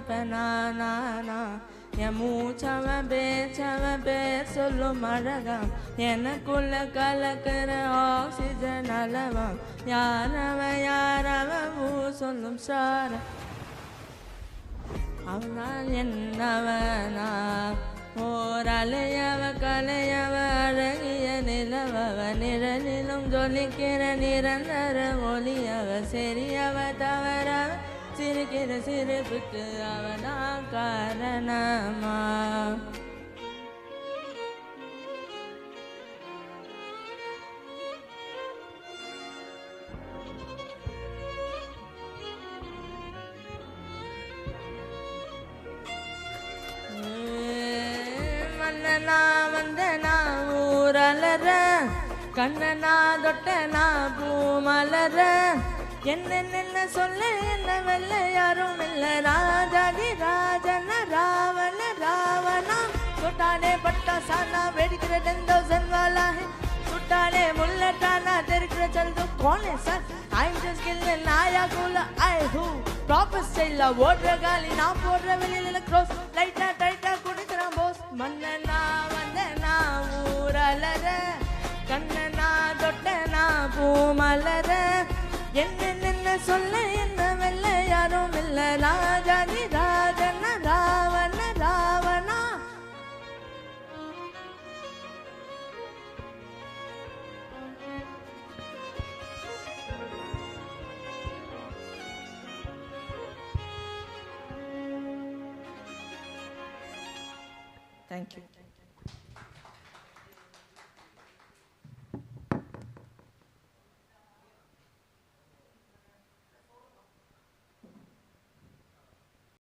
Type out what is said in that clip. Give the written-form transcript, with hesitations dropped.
நானா என் மூச்சவன் பேச்சவன் பேர் சொல்லும் அழகாம் எனக்குள்ள கலக்கிற ஆக்சிஜன் அளவாம் யாரவன் ஊ சொல்லும் சார அவனால் என்னவனா ஓர் அலையவ கலையவ அழகிய நிலவவ நிழலிலும் ஜொலிக்கிற நிரந்தர ஒளியவ சரியவ தவறவ சிரிக்கிற சிரிப்புக்கு அவனா காரணமா மன்னனா வந்தனா ஊரலற கண்ணனா தொட்டனா பூமலர என்ன சொல்ல என்ன வெல்ல யாரும் இல்ல ராஜாதி ராஜன ராவண ராவணா சுட்டானே பட்டா சானா வெடிக்கிற 10,000 वाला है சுட்டானே முள்ளட்டானா தெரிக்கிற चल கோனே சார் I'm just killing நாயா கூல I who proper style ஓடுற காலி நான் போடுற வெளியில க்ரோஸ் லைட்டா டைட்டா குடிக்கிறான் போஸ் மன்னனா வந்தனா ஊரலற கண்ணனா தொட்டனா பூமலர என்ன சொல்ல என்ன வெல்ல யாரும் இல்ல ராஜாதி ராஜன ராவண ராவணா Thank you.